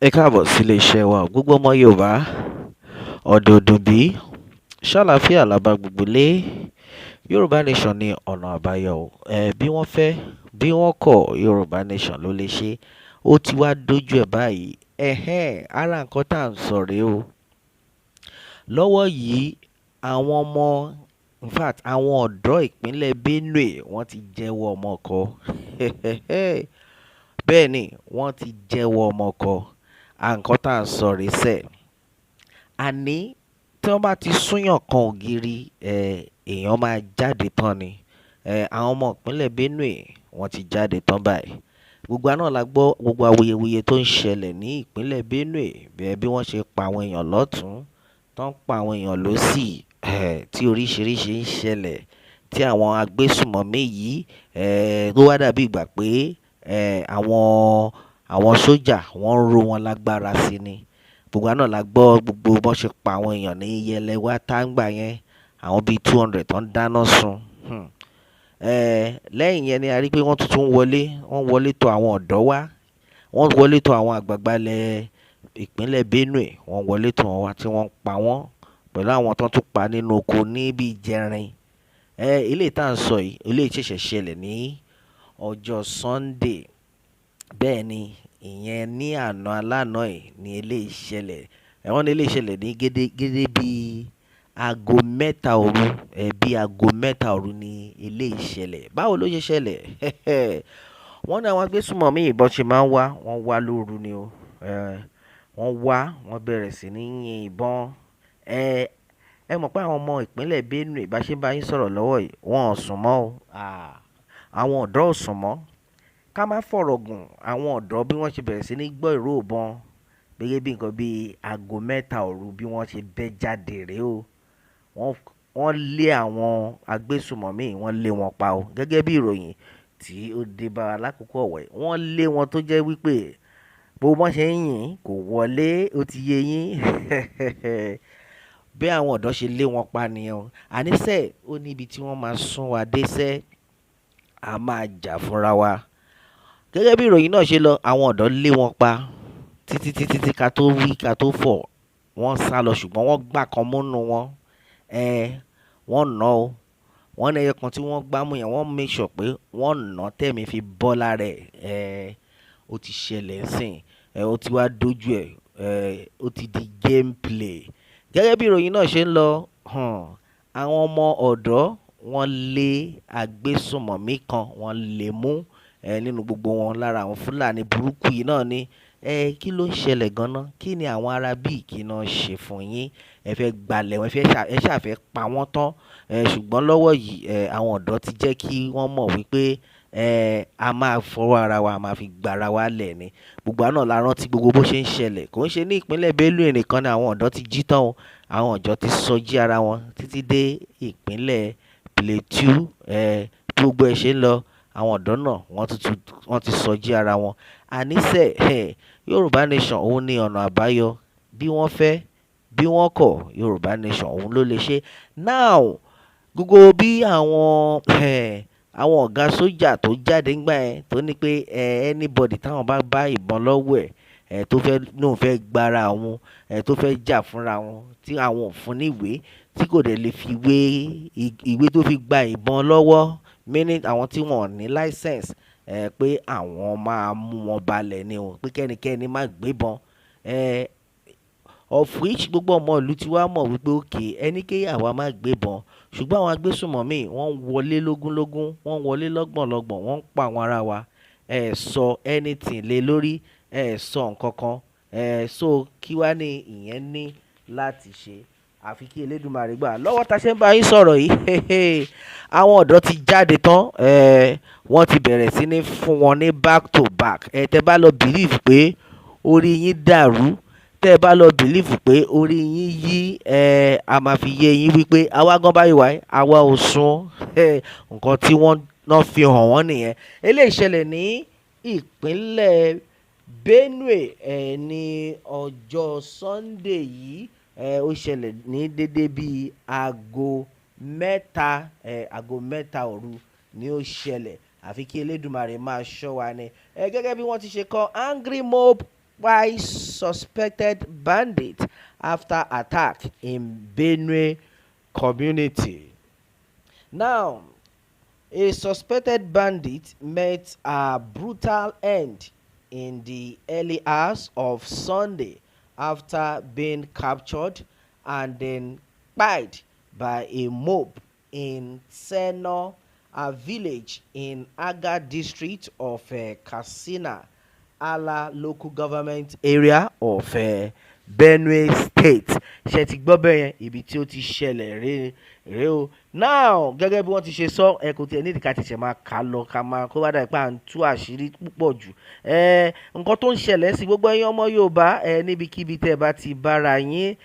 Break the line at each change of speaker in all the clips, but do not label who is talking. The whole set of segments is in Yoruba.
Ẹ káàbọ̀ sí iléeṣẹ́ wa gbogbo ọmọ Yorùbá ọ̀dọ̀ọ̀dún bí ṣàlàáfíà làbá gbogbo lé Yorùbá nation ní ọ̀nà àbáyọ bí wọ́n fẹ́ bí wọ́n kọ̀ Yorùbá nation ló lè ṣe ó ti wá dójú ẹ̀ báyìí ara nǹkan tá à ń sọ rèé o lọ́wọ́ yìí àwọn ọmọ in fact àwọn ọ̀dọ́ ìpínlẹ̀ Benue wọ́n ti jẹ́wọ́ ọmọ kọ bẹ́ẹ̀ ni wọ́n ti jẹ́wọ́ ọmọ kọ nǹkan tá à ń sọ rèé sẹ́ àní tí wọ́n bá ti súnyàn kan ògiri èèyàn máa jáde tán ni àwọn ọmọ ìpínlẹ̀ Benue wọ́n ti jáde tán báyìí gbogbo àná la gbọ́ gbogbo awuyewuye tó ń ṣẹlẹ̀ ní ìpínlẹ̀ Benue bí wọ́n ṣe pa àwọn èèyàn lọ́tún tó ń pa àwọn èèyàn lọ́sì tí oríṣiríṣi ń ṣẹlẹ̀ tí àwọn agbésùmọ̀mí yìí tó wá dàbí ìgbà pé àwọn sójà wọ́n ń ró wọn lágbára sí ni gbogbo àná la gbọ́ gbogbo bọ́n ṣe pa àwọn èèyàn ní Yẹlẹwá táǹgbà yẹn àwọn bíi 200 tó ń dáná sun lẹ́yìn yẹn ni a rí pé wọ́n tuntun wọlé tọ̀ àwọn ọ̀dọ́ wá wọ́n wọlé tọ̀ àwọn àgbààgbà ìpínlẹ̀ Benue wọ́n wọlé tọ̀ wọ́n wá tí wọ́n pa wọ́n pẹ̀lú àwọn tó tún pa nínú oko ní bíi jẹrin ilé tá à ń sọ yìí ilé ìṣẹ̀ṣẹ̀ ṣẹlẹ̀ ní ọjọ́ Sunday bẹ́ẹ̀ ni ìyẹn ní àná alánà ẹ̀ ní ilé ìṣẹ̀lẹ̀ wọ́n ní ilé ìṣẹ̀lẹ̀ ní gédégédé bíi aago mẹ́ta òru bíi aago mẹ́ta òru ní ilé ìṣẹ̀lẹ̀ báwo ló ṣe ṣẹlẹ̀ wọ́n ní àwọn agbésùmọ̀mí ìbọn ṣe máa ń wọ́n wá lóru ni o wọ́n bẹ̀rẹ̀ sí ní yin ìbọn ẹ mọ̀ pé àwọn ọmọ ìpínlẹ̀ Benue bá ṣe bá yín sọ̀rọ̀ lọ́wọ́ yìí wọ́n ò sùn mọ́ o àwọn ọ̀dọ́ ò sùn mọ́ ká má fọ̀rọ̀ gùn àwọn ọ̀dọ́ bí wọ́n ṣe bẹ̀rẹ̀ sí ní gbọ́ ìró ìbọn gẹ́gẹ́ bí nǹkan bíi aago mẹ́ta òru bí wọ́n ṣe bẹ́ jáde rèé o wọ́n lé àwọn agbésùmọ̀mí wọ́n lé wọn pa o gẹ́gẹ́ bí ìròyìn tí ó dé bá wa lákòókò ọ̀wẹ́ wọ́n lé wọn tó jẹ́ wípé bó wọ́n ṣe ń yìn kò wọlé ó ti yé yín bí àwọn ọ̀dọ́ ṣe lé wọn pa nìyẹn o àníṣe ó ní ibi tí wọ́n máa sún wa dé sẹ́ a máa jà fúnra wa gẹ́gẹ́ bí ìròyìn náà ṣe lọ àwọn ọ̀dọ́ lé wọn pa títí ká tó wí ká tó fọ̀ wọ́n sá lọ ṣùgbọ́n wọ́n gbà kan múnú wọn wọ́n nà ó wọ́n ní ẹyẹ kan tí wọ́n gbámú yẹn wọ́n make sure pé wọ́n nà tẹ̀mí fi bọ́ lára ẹ̀ ó ti ṣẹlẹ̀ sìn ó ti wá dójú ẹ̀ ó ti di gameplay gẹ́gẹ́ bí ìròyìn náà ṣe ń lọ àwọn ọmọ ọ̀dọ́ wọ́n lé agbésùmọ̀mí kan wọ́n lé mú nínú gbogbo wọn lára àwọn Fúlàní burúkú yìí náà ni kí ló ń ṣẹlẹ̀ gan-an kí ni àwọn ará bíi kí náà ṣe fún yín ẹ fẹ́ gbalẹ̀ wọn ẹ ṣàfẹ́ pa wọ́n tán ṣùgbọ́n lọ́wọ́ yìí àwọn ọ̀dọ́ ti jẹ́ kí wọ́n mọ̀ wípé a máa fọwọ́ ara wa a máa fi gbára wa lẹ̀ ni gbogbo àná la rántí gbogbo bó ṣe ń ṣẹlẹ̀ kò ń ṣe ní ìpínlẹ̀ Benue nìkan ni àwọn ọ̀dọ́ ti jí tán o àwọn ọ̀dọ́ ti sọjí ara wọn títí dé ìpínlẹ̀ Plateau gbogbo ẹ̀ ṣe ń lọ àwọn ọ̀dọ́ náà wọ́n ti sọjí ara wọn àníṣe Yorùbá nation òun ní ọ̀nà àbáyọ bí wọ́n fẹ́ bí wọ́n kọ̀ Yorùbá nation òun ló lè ṣe now gbogbo bí àwọn ọ̀gá sójà tó jáde ńgbà yẹn tó ní pé anybody táwọn bá ìbọn lọ́wọ́ ẹ̀ tó fẹ́ gbára àwọn tó fẹ́ jà fúnra wọn tí àwọn ò fún níwèé tí kò dẹ̀ lè fi ìwé tó fi gba ìbọn lọ́wọ́ meaning àwọn tí wọ́n ní license pé àwọn máa mú wọn balẹ̀ ni o pé kẹ́nikẹ́ni má gbébọn of which gbogbo ọmọ ìlú ti wá mọ̀ wípé òkè ẹnikẹ́yà wa má gbébọn ṣùgbọ́n àwọn agbésùmọ̀mí wọ́n wọlé lógúnlógún wọ́n wọlé lọ́gbọ̀nlọ́gbọ̀n wọ́n ń pa àwọn ará wa sọ anything lé lórí sọ nǹkan kan so kí wá ní ìyẹn ní láti ṣe àfi kí Elédùmarè gbà lọ́wọ́ ta ṣe ń bá yín sọ̀rọ̀ yìí àwọn ọ̀dọ́ ti jáde tán wọ́n ti bẹ̀rẹ̀ sí ní fún wọn ní back to back tẹ́ bá lọ believe pé orí yín dàrú tẹ́ bá lọ believe pé orí yín yí a máa fi yé yín wípé àwa gan báyìí wáyé àwa ò sùn nǹkan tí wọ́n náà fi hàn wọ́n nìyẹn eléyìí ṣẹlẹ̀ ní ìpínlẹ̀ Benue ní ọjọ́ Sunday yìí ó ṣẹlẹ̀ ní dédé bíi aago mẹ́ta òru ni ó ṣẹlẹ̀ àfi kí Elédùmarè máa ṣọ́ wa ni gẹ́gẹ́ bí wọ́n ti ṣe kọ angry mob by suspected bandits after attack in Benue community. Now, a suspected bandit met a brutal end in the early hours of Sunday after being captured and then killed by a mob in Seno, a village in Aga district of Katsina, Ala local government area of Benue state. Ṣé ti gbọ́ bẹ́ẹ̀ yẹn ibi tí ó ti ṣẹlẹ̀ rèé o. Now gẹ́gẹ́ bí wọ́n ti ṣe sọ ẹ kò tiẹ̀ nídìí ká ti ṣẹ̀ máa kà á lọ ká máa kó bá dà pé à ń tú àṣírí púpọ̀ jù. Nǹkan tó ń ṣẹlẹ̀ sí gbogbo ẹ̀yin ọmọ Yorùbá níbikíbi tẹ́ ẹ bá ti bára yín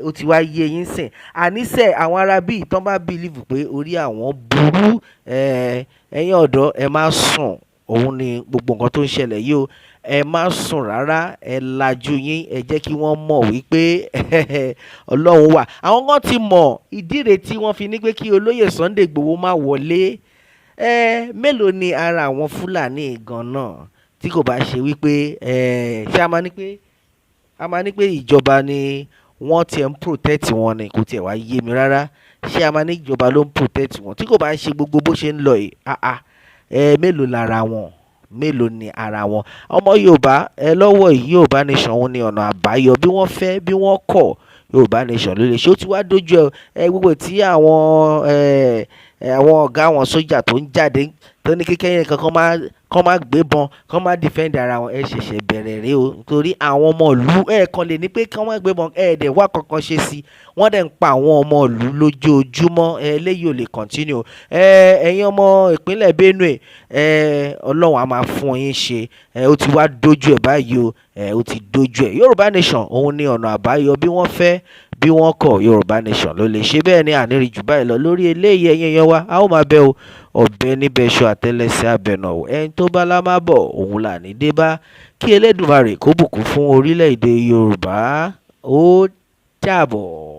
ó ti wá yé yín sìn. Àníṣe àwọn ará bíi tán bá bìlíìfù pé orí àwọn burú ẹ̀yin ọ̀dọ́ ẹ má sùn òun ni gbogbo nǹkan tó ń ṣẹlẹ̀ yìí o. Ẹ má sùn rárá ẹ lajú yín ẹ jẹ́ kí wọ́n mọ̀ wípé Ọlọ́run wà. Àwọn kan ti mọ̀ ìdí rèé tí wọ́n fi ní pé kí olóyè Sunday Igboho má wọlé. Mélòó ni ara àwọn Fúlàní gan náà tí kò bá ṣe wípé ṣé a máa ní pé ìjọba ni wọ́n ti ń protect wọn ni kò tiẹ̀ wá yé mi rárá. Ṣé a máa ní ìjọba ló ń protect wọn tí kò bá ń ṣe gbogbo bó ṣe ń lọ yìí mélòó lára wọn mélòó ni ara wọn. Ọmọ Yorùbá lọ́wọ́ yìí Yorùbá nation òun ni ọ̀nà àbáyọ bí wọ́n fẹ́ bí wọ́n kọ̀ Yorùbá nation ló lè ṣe. Ó ti wá dójú gbogbo tí àwọn ọ̀gá àwọn sójà tó ń jáde tó ní kékeré yẹn kán má gbébọn kán má defend ara wọn ṣẹ̀ṣẹ̀ bẹ̀rẹ̀ rèé o nítorí àwọn ọmọ ìlú kan lè ní pé kán má gbébọn dẹ̀ wá kankan ṣe sí wọ́n dẹ̀ ń pa àwọn ọmọ ìlú lójoojúmọ́ eléyìí ò lè continue. Ẹ̀yin ọmọ ìpínlẹ̀ Benue Ọlọ́run á máa fún yín ṣe ó ti wá dójú ẹ̀ báyìí o ó ti dójú ẹ̀. Yorùbá nation òun ni ọ̀nà àbáyọ bí wọ́n fẹ́ bí wọ́n kọ̀ Yorùbá nation ló lè ṣe. Bẹ́ẹ̀ ni àníri jù báyìí lọ lórí eléyìí ẹ̀yin èèyàn wa a ó máa bẹ o ọ̀bẹ níbẹ̀ ṣọ àtẹlẹsẹ̀ abẹnà o ẹni tó bá lá má bọ̀ òun là ní dé bá. Kí Elédùmarè kó bùkún fún orílẹ̀-èdè Yorùbá ó dàbọ̀.